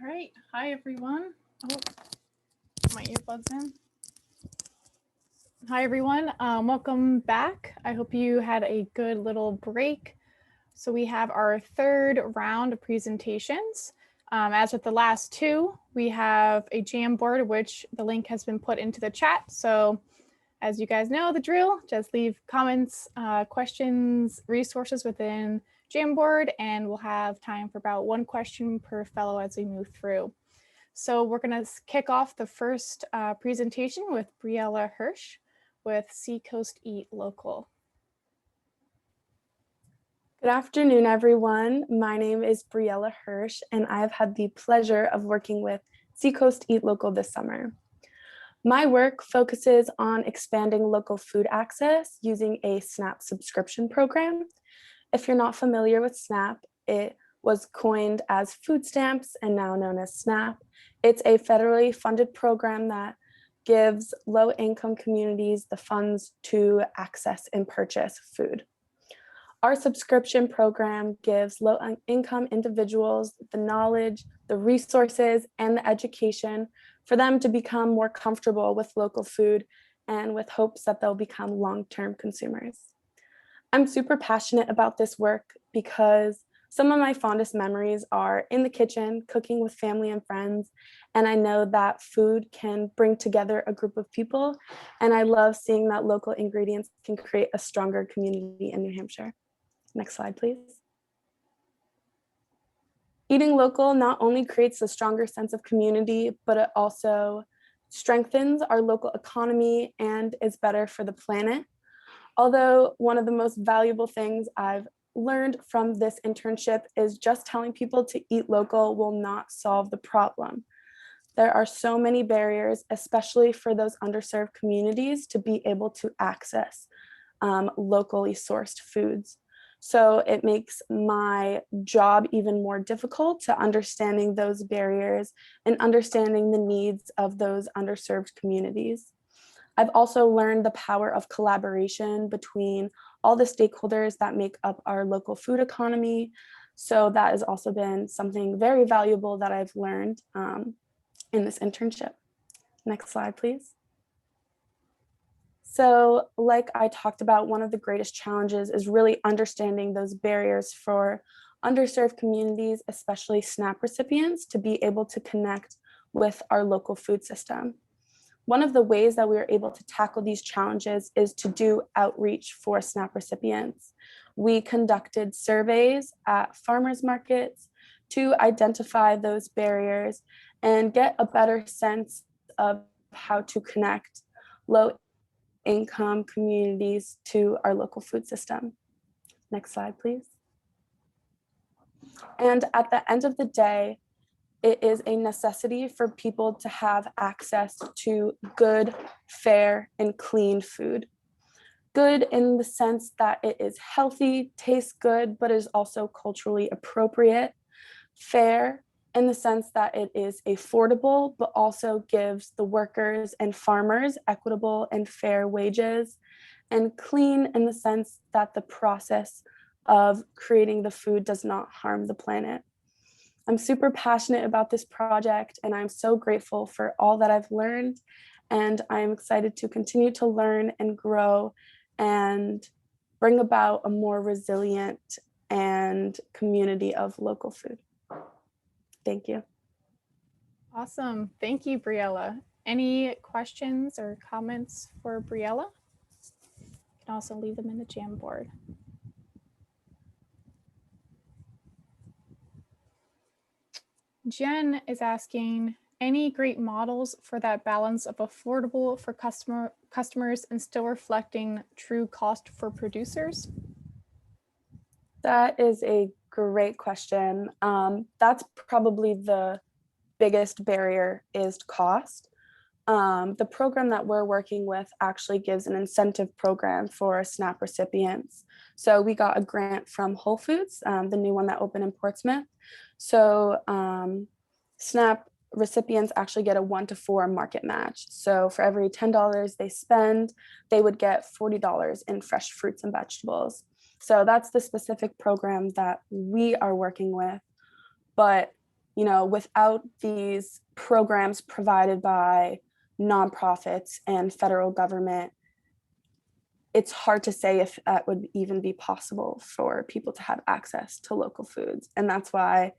All right. Hi, everyone. Oh, my earbuds in. Hi, everyone. Welcome back. I hope you had a good little break. So we have our third round of presentations. As with the last two, we have a Jamboard, which the link has been put into the chat. So as you guys know the drill, just leave comments, questions, resources within Jamboard, and we'll have time for about one question per fellow as we move through. So we're going to kick off the first presentation with Briella Hirsch with Seacoast Eat Local. Good afternoon, everyone. My name is Briella Hirsch, and I have had the pleasure of working with Seacoast Eat Local this summer. My work focuses on expanding local food access using a SNAP subscription program. If you're not familiar with SNAP, it was coined as food stamps and now known as SNAP. It's a federally funded program that gives low-income communities the funds to access and purchase food. Our subscription program gives low-income individuals the knowledge, the resources, and the education for them to become more comfortable with local food and with hopes that they'll become long-term consumers. I'm super passionate about this work because some of my fondest memories are in the kitchen, cooking with family and friends, and I know that food can bring together a group of people, and I love seeing that local ingredients can create a stronger community in New Hampshire. Next slide, please. Eating local not only creates a stronger sense of community, but it also strengthens our local economy and is better for the planet. Although one of the most valuable things I've learned from this internship is just telling people to eat local will not solve the problem. There are so many barriers, especially for those underserved communities, to be able to access locally sourced foods. So it makes my job even more difficult to understanding those barriers and understanding the needs of those underserved communities. I've also learned the power of collaboration between all the stakeholders that make up our local food economy. So that has also been something very valuable that I've learned in this internship. Next slide, please. So like I talked about, one of the greatest challenges is really understanding those barriers for underserved communities, especially SNAP recipients, to be able to connect with our local food system. One of the ways that we are able to tackle these challenges is to do outreach for SNAP recipients. We conducted surveys at farmers markets to identify those barriers and get a better sense of how to connect low-income communities to our local food system. Next slide, please. And at the end of the day, it is a necessity for people to have access to good, fair, and clean food. Good in the sense that it is healthy, tastes good, but is also culturally appropriate. Fair in the sense that it is affordable, but also gives the workers and farmers equitable and fair wages. And clean in the sense that the process of creating the food does not harm the planet. I'm super passionate about this project, and I'm so grateful for all that I've learned. And I'm excited to continue to learn and grow and bring about a more resilient and community of local food. Thank you. Awesome. Thank you, Briella. Any questions or comments for Briella? You can also leave them in the Jamboard. Jen is asking, any great models for that balance of affordable for customers and still reflecting true cost for producers? That is a great question. That's probably the biggest barrier is cost. The program that we're working with actually gives an incentive program for SNAP recipients. So we got a grant from Whole Foods, the new one that opened in Portsmouth. So SNAP recipients actually get a 1-to-4 market match. So for every $10 they spend, they would get $40 in fresh fruits and vegetables. So that's the specific program that we are working with. But without these programs provided by nonprofits and federal government, it's hard to say if that would even be possible for people to have access to local foods. And that's why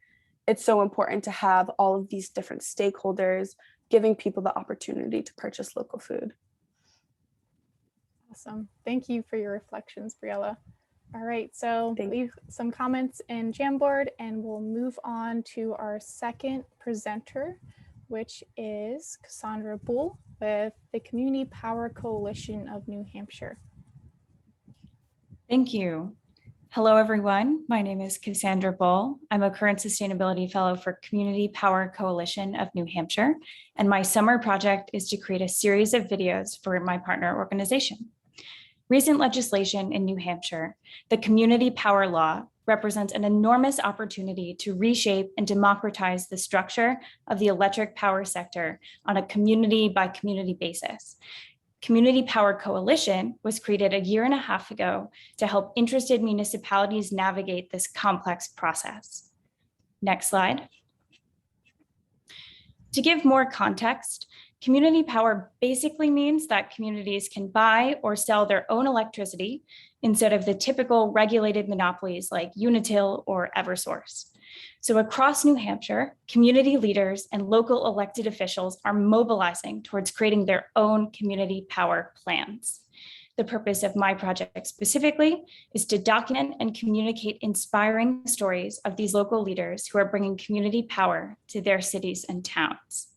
it's so important to have all of these different stakeholders giving people the opportunity to purchase local food. Awesome. Thank you for your reflections, Briella. All right, so leave some comments in Jamboard and we'll move on to our second presenter, which is Cassandra Bull with the Community Power Coalition of New Hampshire. Thank you. Hello, everyone. My name is Cassandra Bull. I'm a current sustainability fellow for Community Power Coalition of New Hampshire, and my summer project is to create a series of videos for my partner organization. Recent legislation in New Hampshire, the Community Power Law, represents an enormous opportunity to reshape and democratize the structure of the electric power sector on a community by community basis. Community Power Coalition was created a year and a half ago to help interested municipalities navigate this complex process. Next slide. To give more context, community power basically means that communities can buy or sell their own electricity instead of the typical regulated monopolies like Unitil or Eversource. So across New Hampshire, community leaders and local elected officials are mobilizing towards creating their own community power plans. The purpose of my project specifically is to document and communicate inspiring stories of these local leaders who are bringing community power to their cities and towns.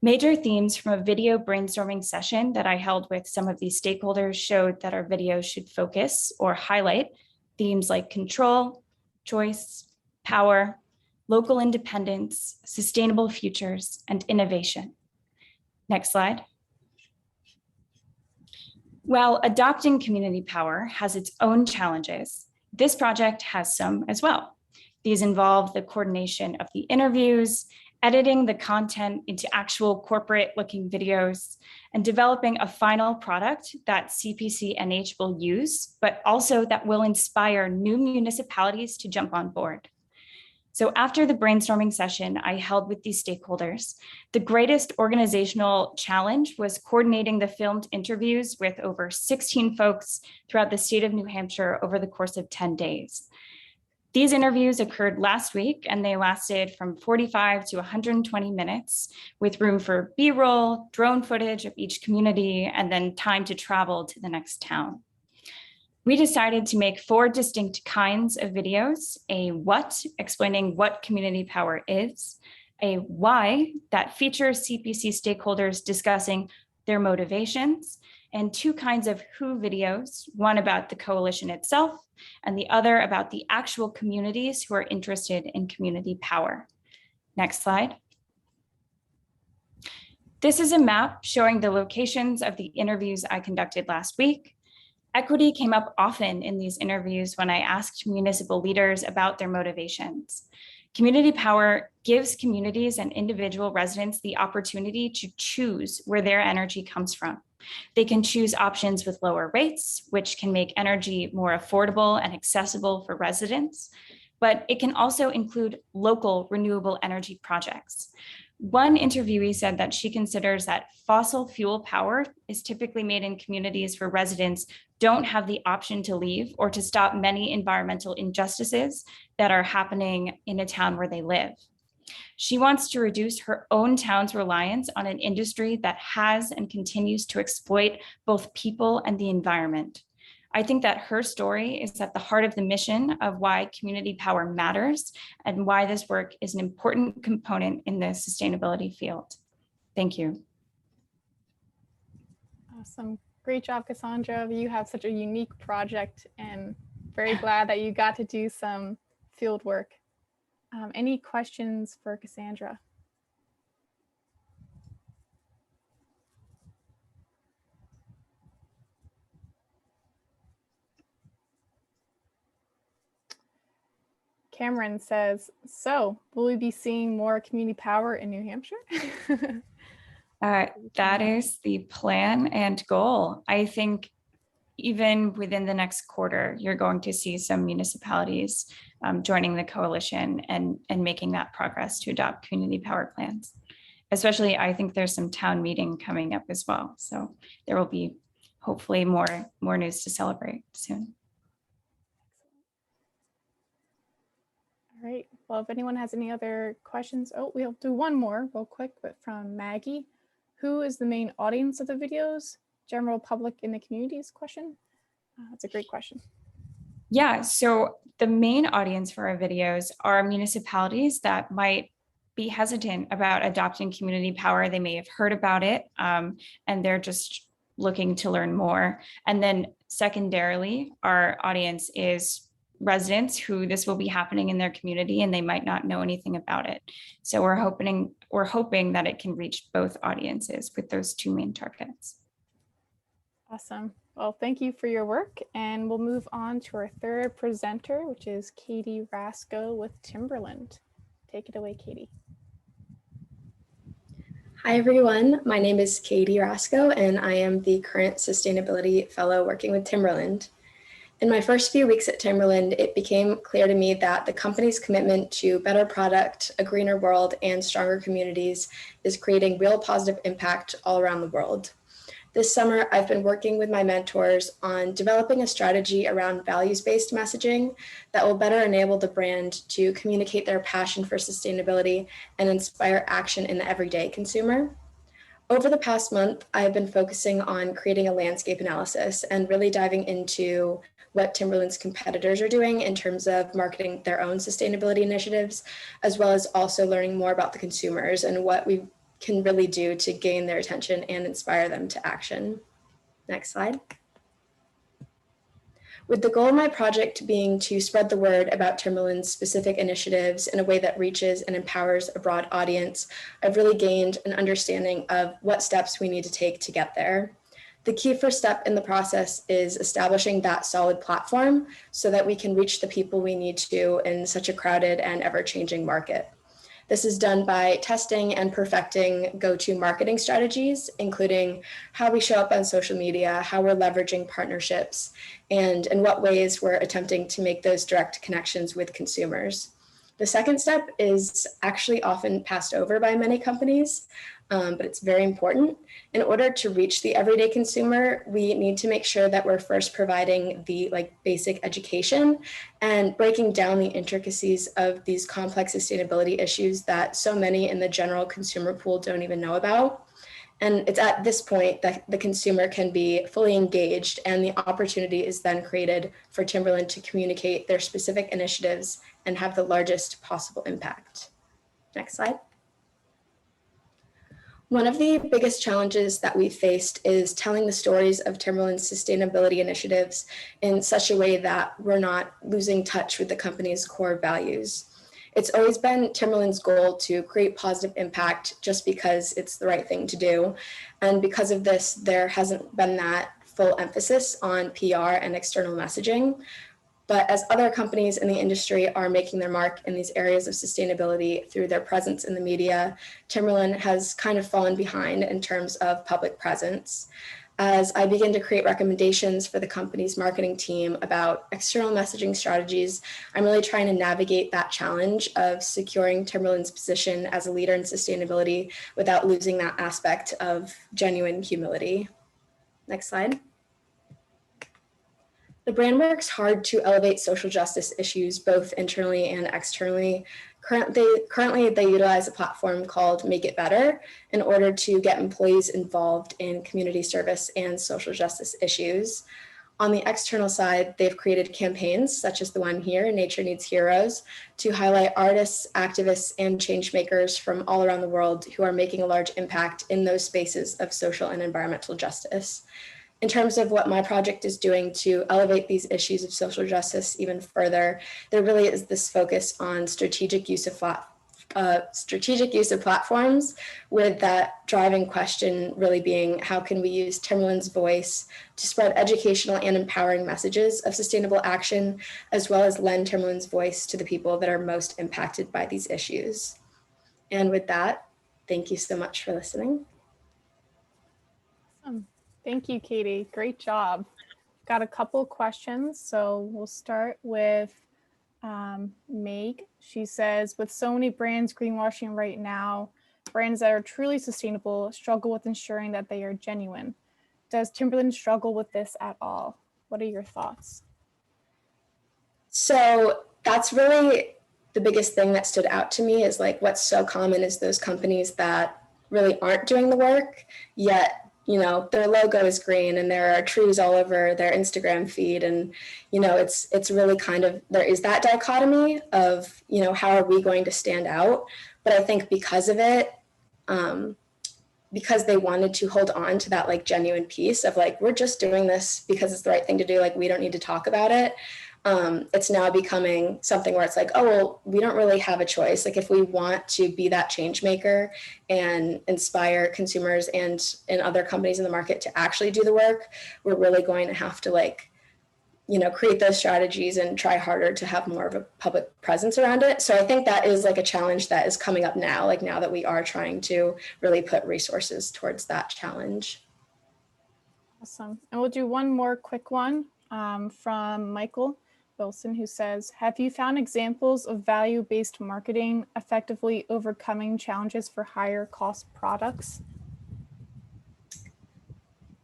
Major themes from a video brainstorming session that I held with some of these stakeholders showed that our videos should focus or highlight themes like control, choice, power, local independence, sustainable futures, and innovation. Next slide. While adopting community power has its own challenges, this project has some as well. These involve the coordination of the interviews, editing the content into actual corporate-looking videos, and developing a final product that CPC-NH will use, but also that will inspire new municipalities to jump on board. So after the brainstorming session I held with these stakeholders, the greatest organizational challenge was coordinating the filmed interviews with over 16 folks throughout the state of New Hampshire over the course of 10 days. These interviews occurred last week and they lasted from 45 to 120 minutes with room for B-roll, drone footage of each community, and then time to travel to the next town. We decided to make 4 distinct kinds of videos: a what, explaining what community power is, a why that features CPC stakeholders discussing their motivations, and 2 kinds of who videos, one about the coalition itself and the other about the actual communities who are interested in community power. Next slide. This is a map showing the locations of the interviews I conducted last week. Equity came up often in these interviews when I asked municipal leaders about their motivations. Community power gives communities and individual residents the opportunity to choose where their energy comes from. They can choose options with lower rates, which can make energy more affordable and accessible for residents, but it can also include local renewable energy projects. One interviewee said that she considers that fossil fuel power is typically made in communities where residents don't have the option to leave or to stop many environmental injustices that are happening in a town where they live. She wants to reduce her own town's reliance on an industry that has and continues to exploit both people and the environment. I think that her story is at the heart of the mission of why community power matters and why this work is an important component in the sustainability field. Thank you. Awesome. Great job, Cassandra. You have such a unique project and very glad that you got to do some field work. Any questions for Cassandra? Cameron says, so will we be seeing more community power in New Hampshire? That is the plan and goal. I think, even within the next quarter, you're going to see some municipalities joining the coalition and making that progress to adopt community power plans. Especially, I think there's some town meeting coming up as well. So there will be hopefully more news to celebrate soon. All right. Well, if anyone has any other questions, we'll do one more real quick, but from Maggie. Who is the main audience of the videos? General public in the communities question? That's a great question. Yeah, so the main audience for our videos are municipalities that might be hesitant about adopting community power. They may have heard about it and they're just looking to learn more. And then secondarily, our audience is residents who this will be happening in their community and they might not know anything about it. So we're hoping that it can reach both audiences with those two main targets. Awesome. Well, thank you for your work. And we'll move on to our third presenter, which is Katie Rasco with Timberland. Take it away, Katie. Hi, everyone. My name is Katie Rasco, and I am the current Sustainability Fellow working with Timberland. In my first few weeks at Timberland, it became clear to me that the company's commitment to better product, a greener world, and stronger communities is creating real positive impact all around the world. This summer, I've been working with my mentors on developing a strategy around values-based messaging that will better enable the brand to communicate their passion for sustainability and inspire action in the everyday consumer. Over the past month, I've been focusing on creating a landscape analysis and really diving into what Timberland's competitors are doing in terms of marketing their own sustainability initiatives, as well as also learning more about the consumers and what we can really do to gain their attention and inspire them to action. Next slide. With the goal of my project being to spread the word about Timberland's specific initiatives in a way that reaches and empowers a broad audience, I've really gained an understanding of what steps we need to take to get there. The key first step in the process is establishing that solid platform so that we can reach the people we need to in such a crowded and ever-changing market. This is done by testing and perfecting go-to marketing strategies, including how we show up on social media, how we're leveraging partnerships, and in what ways we're attempting to make those direct connections with consumers. The second step is actually often passed over by many companies, but it's very important. In order to reach the everyday consumer, we need to make sure that we're first providing the basic education and breaking down the intricacies of these complex sustainability issues that so many in the general consumer pool don't even know about. And it's at this point that the consumer can be fully engaged and the opportunity is then created for Timberland to communicate their specific initiatives and have the largest possible impact. Next slide. One of the biggest challenges that we faced is telling the stories of Timberland's sustainability initiatives in such a way that we're not losing touch with the company's core values. It's always been Timberland's goal to create positive impact just because it's the right thing to do. And because of this, there hasn't been that full emphasis on PR and external messaging. But as other companies in the industry are making their mark in these areas of sustainability through their presence in the media, Timberland has kind of fallen behind in terms of public presence. As I begin to create recommendations for the company's marketing team about external messaging strategies, I'm really trying to navigate that challenge of securing Timberland's position as a leader in sustainability without losing that aspect of genuine humility. Next slide. The brand works hard to elevate social justice issues, both internally and externally. Currently, they utilize a platform called Make It Better in order to get employees involved in community service and social justice issues. On the external side, they've created campaigns such as the one here, Nature Needs Heroes, to highlight artists, activists, and change makers from all around the world who are making a large impact in those spaces of social and environmental justice. In terms of what my project is doing to elevate these issues of social justice even further, there really is this focus on strategic use of platforms, with that driving question really being how can we use Timberland's voice to spread educational and empowering messages of sustainable action, as well as lend Timberland's voice to the people that are most impacted by these issues. And with that, thank you so much for listening. Awesome. Thank you, Katie. Great job. got a couple questions. So we'll start with Meg. She says, with so many brands greenwashing right now, brands that are truly sustainable struggle with ensuring that they are genuine. Does Timberland struggle with this at all? What are your thoughts? So that's really the biggest thing that stood out to me, is like what's so common is those companies that really aren't doing the work, yet, you know, their logo is green and there are trees all over their Instagram feed. And, you know, it's really kind of, there is that dichotomy of, you know, how are we going to stand out? But I think because of it, because they wanted to hold on to that like genuine piece of like, we're just doing this because it's the right thing to do, like we don't need to talk about it. It's now becoming something where it's like, oh, well, we don't really have a choice. Like if we want to be that change maker and inspire consumers and other companies in the market to actually do the work, we're really going to have to like, you know, create those strategies and try harder to have more of a public presence around it. So I think that is like a challenge that is coming up now, like now that we are trying to really put resources towards that challenge. Awesome. And we'll do one more quick one from Michael Wilson, who says, have you found examples of value-based marketing effectively overcoming challenges for higher cost products?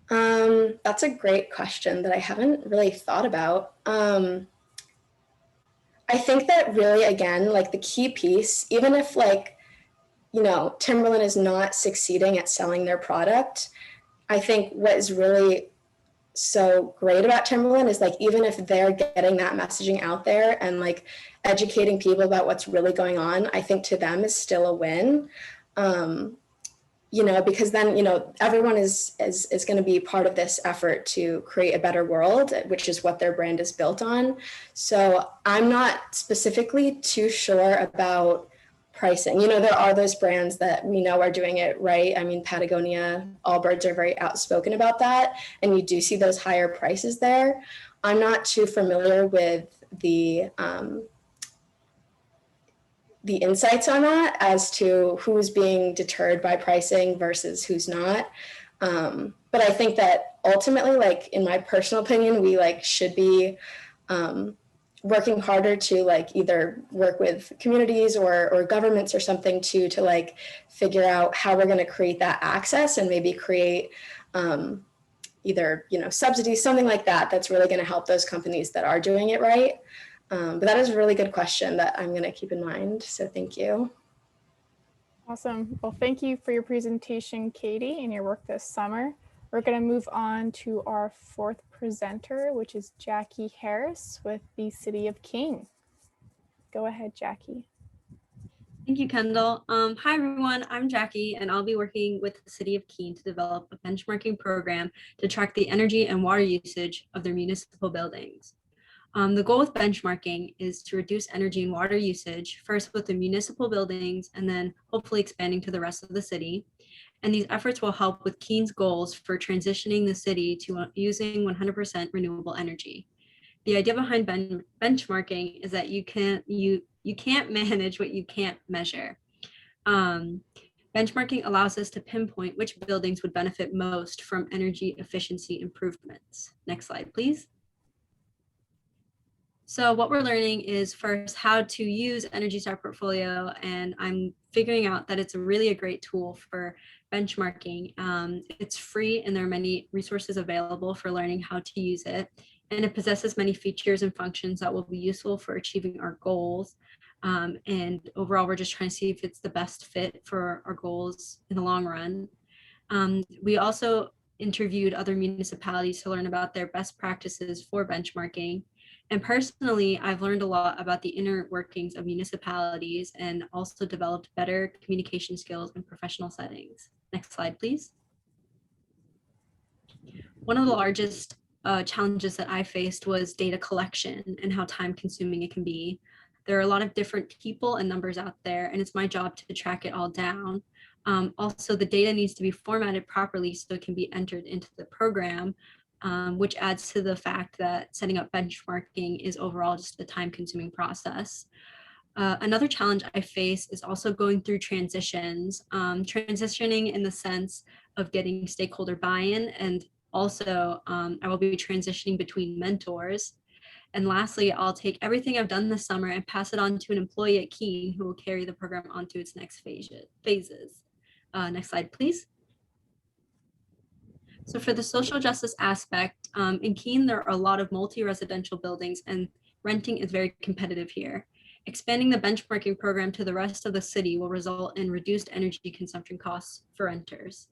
That's a great question that I haven't really thought about. I think that really, again, like the key piece, even if like, you know, Timberland is not succeeding at selling their product, I think what is really so great about Timberland is like, even if they're getting that messaging out there and like educating people about what's really going on, I think to them is still a win. You know, because then, you know, everyone is going to be part of this effort to create a better world, which is what their brand is built on. So I'm not specifically too sure about pricing. You know, there are those brands that we know are doing it right. I mean, Patagonia, Allbirds are very outspoken about that. And you do see those higher prices there. I'm not too familiar with the insights on that as to who's being deterred by pricing versus who's not. But I think that ultimately, like in my personal opinion, we like should be working harder to like either work with communities or governments or something to like figure out how we're going to create that access and maybe create either, you know, subsidies, something like that, that's really going to help those companies that are doing it right. But that is a really good question that I'm going to keep in mind. So thank you. Awesome. Well, thank you for your presentation, Katie, and your work this summer. We're going to move on to our fourth presenter, which is Jackie Harris with the City of Keene. Go ahead, Jackie. Thank you, Kendall. Hi, everyone. I'm Jackie, and I'll be working with the City of Keene to develop a benchmarking program to track the energy and water usage of their municipal buildings. The goal with benchmarking is to reduce energy and water usage, first with the municipal buildings, and then hopefully expanding to the rest of the city. And these efforts will help with Keene's goals for transitioning the city to using 100% renewable energy. The idea behind benchmarking is that you can't manage what you can't measure. Benchmarking allows us to pinpoint which buildings would benefit most from energy efficiency improvements. Next slide, please. So what we're learning is first how to use Energy Star Portfolio, and I'm figuring out that it's really a great tool for benchmarking. It's free and there are many resources available for learning how to use it. And it possesses many features and functions that will be useful for achieving our goals. And overall, we're just trying to see if it's the best fit for our goals in the long run. We also interviewed other municipalities to learn about their best practices for benchmarking. And personally, I've learned a lot about the inner workings of municipalities and also developed better communication skills in professional settings. Next slide, please. One of the largest challenges that I faced was data collection and how time consuming it can be. There are a lot of different people and numbers out there, and it's my job to track it all down. Also, the data needs to be formatted properly so it can be entered into the program, which adds to the fact that setting up benchmarking is overall just a time-consuming process. Another challenge I face is also going through transitions, transitioning in the sense of getting stakeholder buy-in and Also, I will be transitioning between mentors. And lastly, I'll take everything I've done this summer and pass it on to an employee at Keene who will carry the program onto its next phases. Next slide, please. So for the social justice aspect, in Keene, there are a lot of multi-residential buildings and renting is very competitive here. Expanding the benchmarking program to the rest of the city will result in reduced energy consumption costs for renters.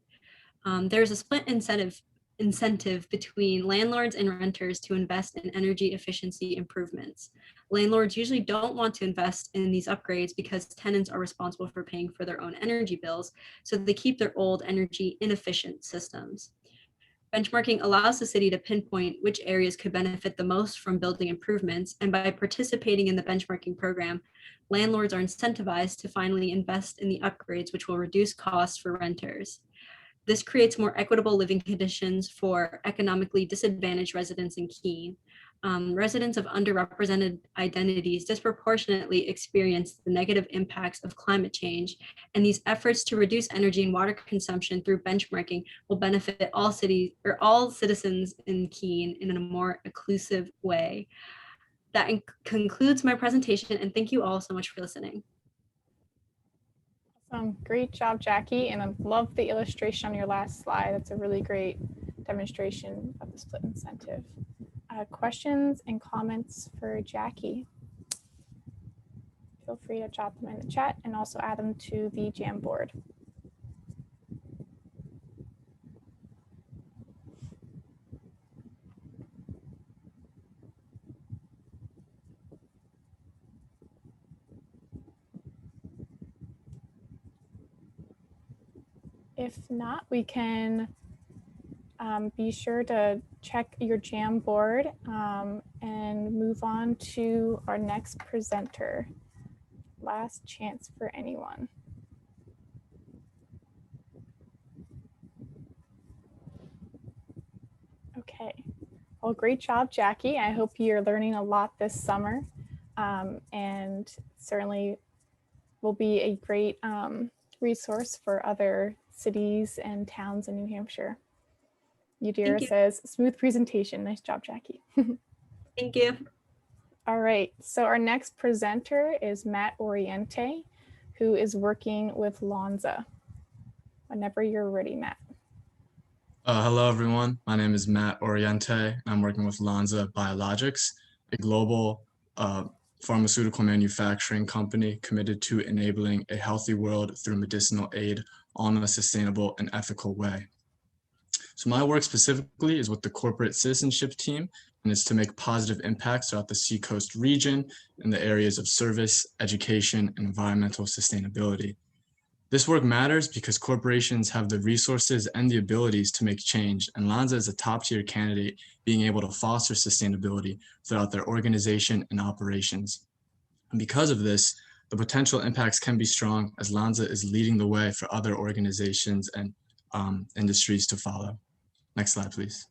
There's a split incentive between landlords and renters to invest in energy efficiency improvements. Landlords usually don't want to invest in these upgrades because tenants are responsible for paying for their own energy bills, so they keep their old energy inefficient systems. Benchmarking allows the city to pinpoint which areas could benefit the most from building improvements, and by participating in the benchmarking program, landlords are incentivized to finally invest in the upgrades, which will reduce costs for renters. This creates more equitable living conditions for economically disadvantaged residents in Keene. Residents of underrepresented identities disproportionately experience the negative impacts of climate change, and these efforts to reduce energy and water consumption through benchmarking will benefit all citizens in Keene in a more inclusive way. That concludes my presentation, and thank you all so much for listening. Great job, Jackie. And I love the illustration on your last slide. That's a really great demonstration of the split incentive. Questions and comments for Jackie? Feel free to jot them in the chat and also add them to the Jamboard. If not, we can be sure to check your Jamboard and move on to our next presenter. Last chance for anyone. Okay, well, great job, Jackie. I hope you're learning a lot this summer and certainly will be a great resource for other cities and towns in New Hampshire. Yadira says, smooth presentation. Nice job, Jackie. Thank you. All right, so our next presenter is Matt Oriente, who is working with Lonza. Whenever you're ready, Matt. Hello, everyone. My name is Matt Oriente, and I'm working with Lonza Biologics, a global pharmaceutical manufacturing company committed to enabling a healthy world through medicinal aid on a sustainable and ethical way. So my work specifically is with the corporate citizenship team, and it's to make positive impacts throughout the Seacoast region in the areas of service, education, and environmental sustainability. This work matters because corporations have the resources and the abilities to make change, and Lonza is a top-tier candidate being able to foster sustainability throughout their organization and operations. And because of this, the potential impacts can be strong as Lonza is leading the way for other organizations and industries to follow. Next slide, please.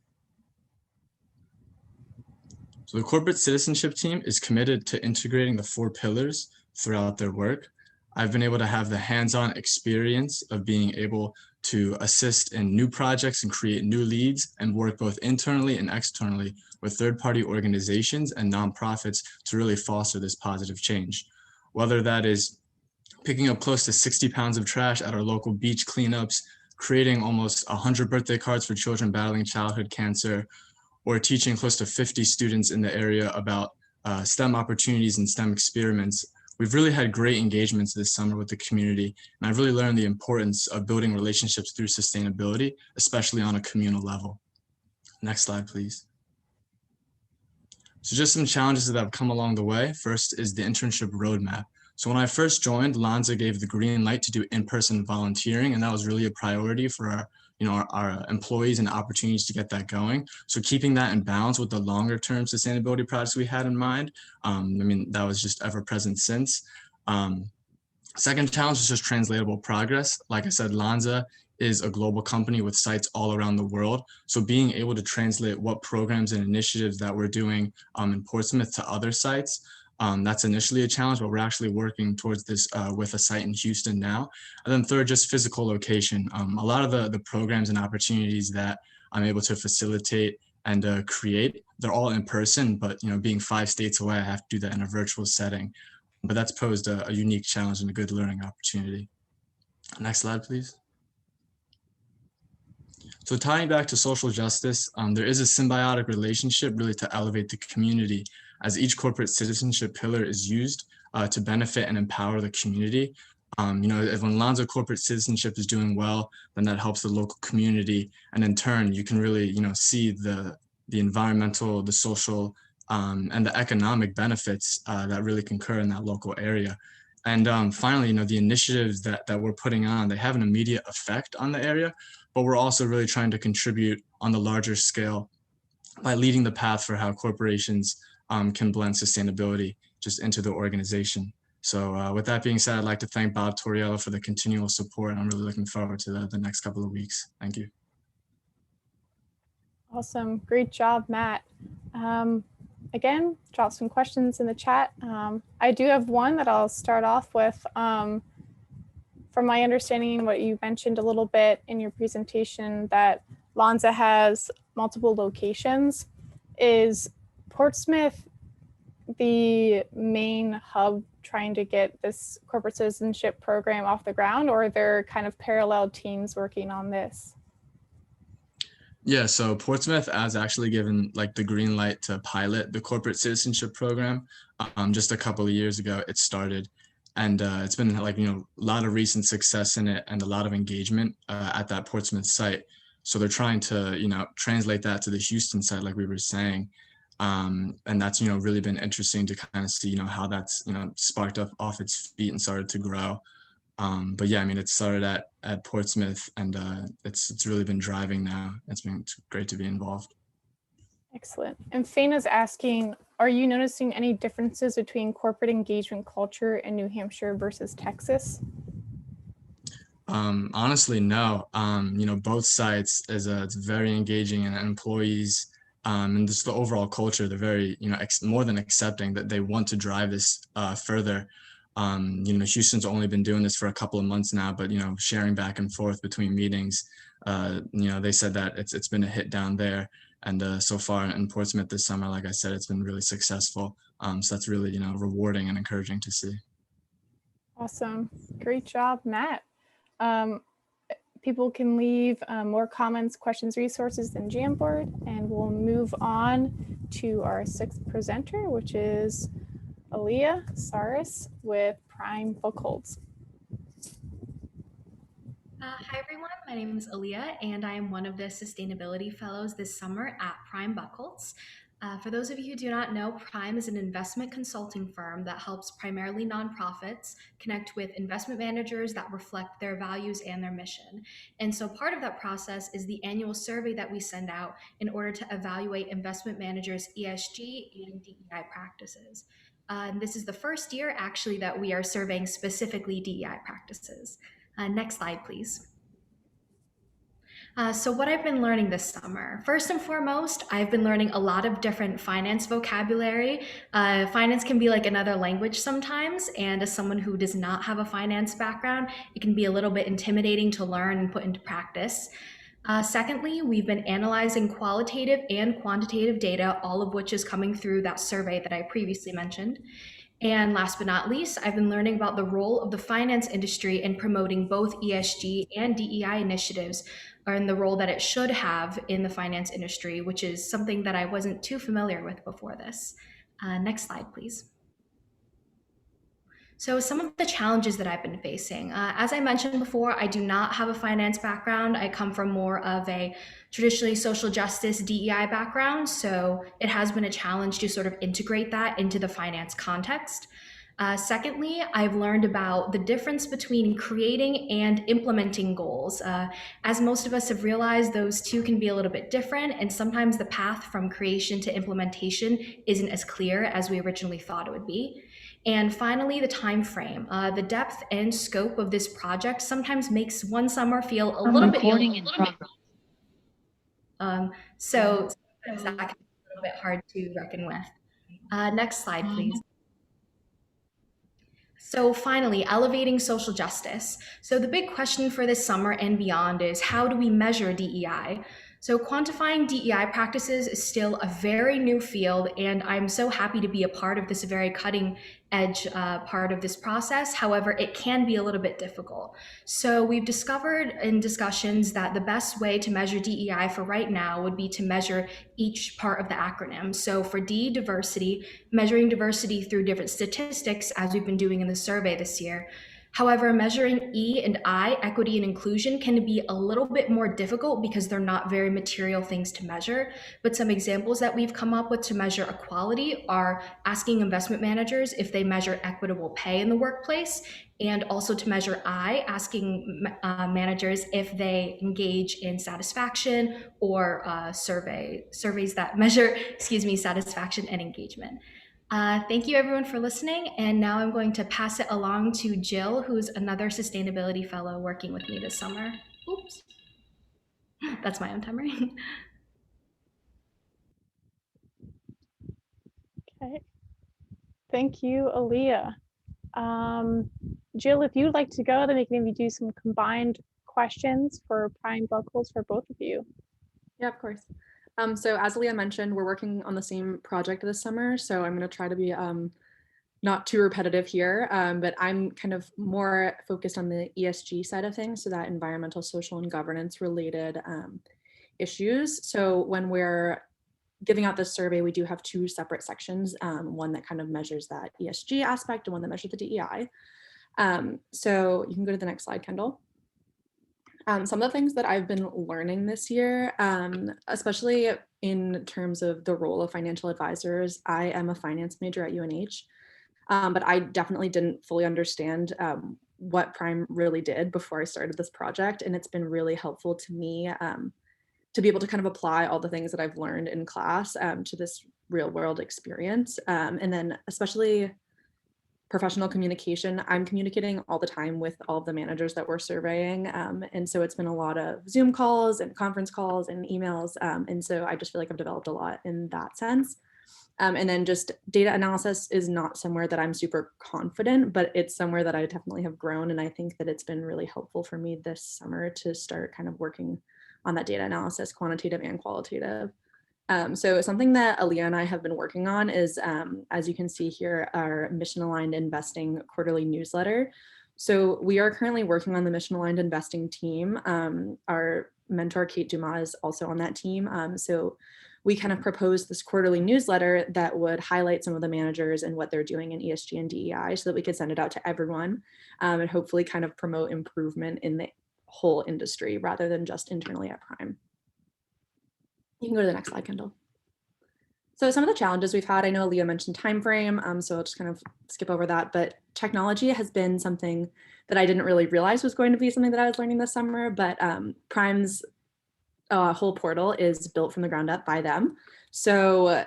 So the corporate citizenship team is committed to integrating the 4 pillars throughout their work. I've been able to have the hands-on experience of being able to assist in new projects and create new leads and work both internally and externally with third-party organizations and nonprofits to really foster this positive change. Whether that is picking up close to 60 pounds of trash at our local beach cleanups, creating almost 100 birthday cards for children battling childhood cancer, or teaching close to 50 students in the area about STEM opportunities and STEM experiments. We've really had great engagements this summer with the community, and I've really learned the importance of building relationships through sustainability, especially on a communal level. Next slide, please. So just some challenges that have come along the way. First is the internship roadmap. So when I first joined, Lonza gave the green light to do in-person volunteering, and that was really a priority for our employees and opportunities to get that going. So keeping that in balance with the longer term sustainability projects we had in mind, that was just ever present since. Second challenge is just translatable progress. Like I said, Lonza is a global company with sites all around the world. So being able to translate what programs and initiatives that we're doing in Portsmouth to other sites, that's initially a challenge, but we're actually working towards this with a site in Houston now. And then third, just physical location. A lot of the programs and opportunities that I'm able to facilitate and create. They're all in person, but being 5 states away, I have to do that in a virtual setting. But that's posed a unique challenge and a good learning opportunity. Next slide, please. So tying back to social justice, there is a symbiotic relationship really to elevate the community, as each corporate citizenship pillar is used to benefit and empower the community. If when Lonza corporate citizenship is doing well, then that helps the local community, and in turn, you can really see the environmental, the social, and the economic benefits that really concur in that local area. And finally, the initiatives that we're putting on, they have an immediate effect on the area, but we're also really trying to contribute on the larger scale by leading the path for how corporations can blend sustainability just into the organization. So with that being said, I'd like to thank Bob Torriello for the continual support, and I'm really looking forward to the next couple of weeks. Thank you. Awesome. Great job, Matt. Again, drop some questions in the chat. I do have one that I'll start off with. From my understanding, what you mentioned a little bit in your presentation, that Lonza has multiple locations. Is Portsmouth the main hub trying to get this corporate citizenship program off the ground, or are there kind of parallel teams working on this? Yeah, so Portsmouth has actually given like the green light to pilot the corporate citizenship program. Just a couple of years ago, it started, and it's been like a lot of recent success in it and a lot of engagement at that Portsmouth site. So they're trying to translate that to the Houston site, like we were saying, and that's really been interesting to kind of see how that's sparked up off its feet and started to grow. But yeah, I mean, it started at Portsmouth, and it's really been driving now. It's been great to be involved. Excellent. And Faina's asking, are you noticing any differences between corporate engagement culture in New Hampshire versus Texas? Honestly, no. Both sites it's very engaging, and employees and just the overall culture, they're very more than accepting that they want to drive this further. Houston's only been doing this for a couple of months now, but sharing back and forth between meetings, they said that it's been a hit down there, and so far in Portsmouth this summer, like I said, it's been really successful. So that's really rewarding and encouraging to see. Awesome, great job, Matt. People can leave more comments, questions, resources in Jamboard, and we'll move on to our sixth presenter, which is Aaliyah Saris with Prime Bookholds. Hi everyone, my name is Aaliyah, and I am one of the Sustainability Fellows this summer at Prime Buckholz. For those of you who do not know, Prime is an investment consulting firm that helps primarily nonprofits connect with investment managers that reflect their values and their mission. And so part of that process is the annual survey that we send out in order to evaluate investment managers' ESG and DEI practices. And this is the first year actually that we are surveying specifically DEI practices. Next slide, please. So what I've been learning this summer, first and foremost, I've been learning a lot of different finance vocabulary. Finance can be like another language sometimes, and as someone who does not have a finance background, it can be a little bit intimidating to learn and put into practice. Secondly, we've been analyzing qualitative and quantitative data, all of which is coming through that survey that I previously mentioned. And last but not least, I've been learning about the role of the finance industry in promoting both ESG and DEI initiatives, or in the role that it should have in the finance industry, which is something that I wasn't too familiar with before this. Next slide, please. So some of the challenges that I've been facing, as I mentioned before, I do not have a finance background. I come from more of a traditionally social justice DEI background. So it has been a challenge to sort of integrate that into the finance context. Secondly, I've learned about the difference between creating and implementing goals. As most of us have realized, those two can be a little bit different, and sometimes the path from creation to implementation isn't as clear as we originally thought it would be. And finally, the time frame. The depth and scope of this project sometimes makes one summer feel a little bit. So sometimes that can be a little bit hard to reckon with. Next slide, please. So finally, elevating social justice. So the big question for this summer and beyond is, how do we measure DEI? So quantifying DEI practices is still a very new field, and I'm so happy to be a part of this very cutting edge part of this process. However, it can be a little bit difficult. So we've discovered in discussions that the best way to measure DEI for right now would be to measure each part of the acronym. So for D, diversity, measuring diversity through different statistics, as we've been doing in the survey this year. However, measuring E and I, equity and inclusion, can be a little bit more difficult because they're not very material things to measure. But some examples that we've come up with to measure equality are asking investment managers if they measure equitable pay in the workplace, and also to measure I, asking managers if they engage in satisfaction or surveys that measure, satisfaction and engagement. Thank you everyone for listening. And now I'm going to pass it along to Jill, who's another sustainability fellow working with me this summer. Oops, that's my own timer. Okay. Thank you, Aaliyah. Jill, if you'd like to go, then we can maybe do some combined questions for Prime Buckles for both of you. Yeah, of course. So as Leah mentioned, we're working on the same project this summer. So I'm going to try to be not too repetitive here, but I'm kind of more focused on the ESG side of things, so that environmental, social, and governance related issues. So when we're giving out this survey, we do have two separate sections, one that kind of measures that ESG aspect and one that measures the DEI. So you can go to the next slide, Kendall. Some of the things that I've been learning this year, especially in terms of the role of financial advisors, I am a finance major at UNH, but I definitely didn't fully understand what Prime really did before I started this project. And it's been really helpful to me to be able to kind of apply all the things that I've learned in class to this real world experience. And then especially professional communication. I'm communicating all the time with all of the managers that we're surveying. And so it's been a lot of Zoom calls and conference calls and emails. And so I just feel like I've developed a lot in that sense. And then just data analysis is not somewhere that I'm super confident, but it's somewhere that I definitely have grown. And I think that it's been really helpful for me this summer to start kind of working on that data analysis, quantitative and qualitative. So something that Aaliyah and I have been working on is, as you can see here, our Mission Aligned Investing quarterly newsletter. So we are currently working on the Mission Aligned Investing team. Our mentor, Kate Dumas, is also on that team. So we kind of proposed this quarterly newsletter that would highlight some of the managers and what they're doing in ESG and DEI so that we could send it out to everyone and hopefully kind of promote improvement in the whole industry rather than just internally at Prime. You can go to the next slide, Kendall. So some of the challenges we've had, I know Leah mentioned time frame, so I'll just kind of skip over that, but technology has been something that I didn't really realize was going to be something that I was learning this summer, but Prime's whole portal is built from the ground up by them. So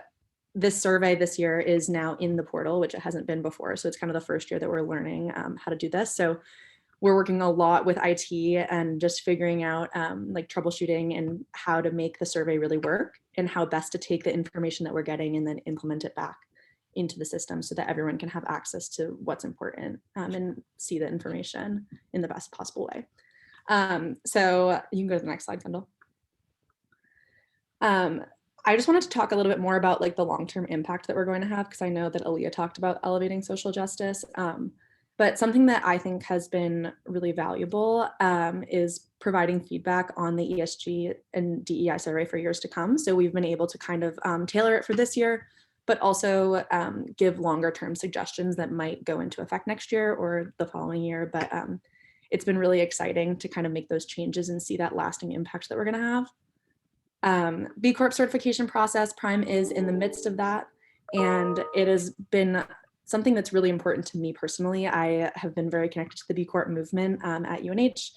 this survey this year is now in the portal, which it hasn't been before. So it's kind of the first year that we're learning how to do this. So we're working a lot with IT and just figuring out like troubleshooting and how to make the survey really work and how best to take the information that we're getting and then implement it back into the system so that everyone can have access to what's important and see the information in the best possible way. So you can go to the next slide, Kendall. I just wanted to talk a little bit more about like the long-term impact that we're going to have, because I know that Aaliyah talked about elevating social justice. But something that I think has been really valuable is providing feedback on the ESG and DEI survey for years to come. So we've been able to kind of tailor it for this year, but also give longer term suggestions that might go into effect next year or the following year. But it's been really exciting to kind of make those changes and see that lasting impact that we're going to have. B Corp certification process, Prime is in the midst of that. And it has been something that's really important to me personally. I have been very connected to the B Corp movement at UNH,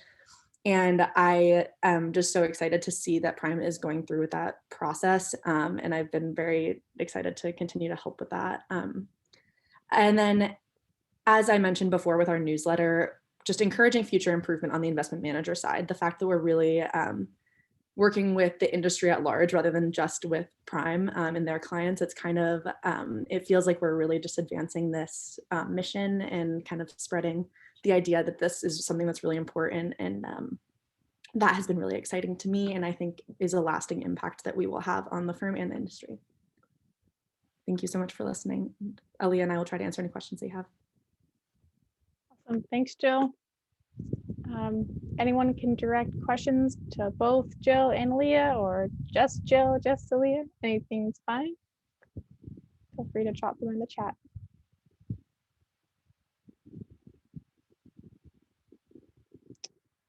and I am just so excited to see that Prime is going through with that process, and I've been very excited to continue to help with that. And then, as I mentioned before with our newsletter, just encouraging future improvement on the investment manager side, the fact that we're really working with the industry at large rather than just with Prime and their clients, it's kind of, it feels like we're really just advancing this mission and kind of spreading the idea that this is something that's really important and that has been really exciting to me, and I think is a lasting impact that we will have on the firm and the industry. Thank you so much for listening. Aaliyah and I will try to answer any questions they have. Awesome. Thanks, Jill. Anyone can direct questions to both Jill and Aaliyah, or just Jill, just Aaliyah. Anything's fine. Feel free to drop them in the chat.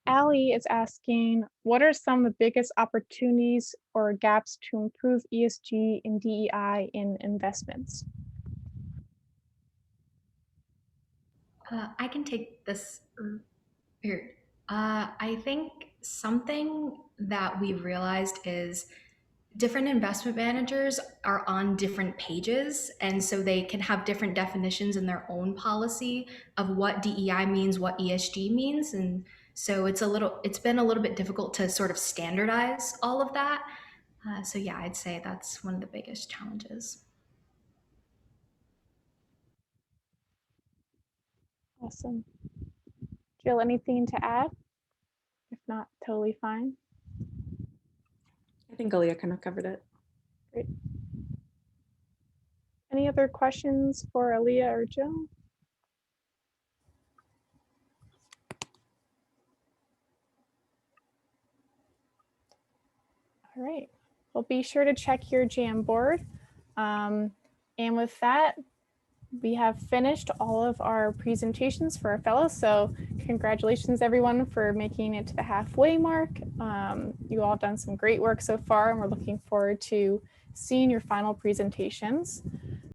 Allie is asking, what are some of the biggest opportunities or gaps to improve ESG and DEI in investments? I can take this here. I think something that we've realized is different investment managers are on different pages, and so they can have different definitions in their own policy of what DEI means, what ESG means, and so it's been a little bit difficult to sort of standardize all of that. So yeah, I'd say that's one of the biggest challenges. Awesome. Jill, anything to add? If not, totally fine. I think Aaliyah kind of covered it. Great. Any other questions for Aaliyah or Jill? All right. Well, be sure to check your Jamboard. And with that, we have finished all of our presentations for our fellows. So congratulations everyone for making it to the halfway mark. You all have done some great work so far, and we're looking forward to seeing your final presentations.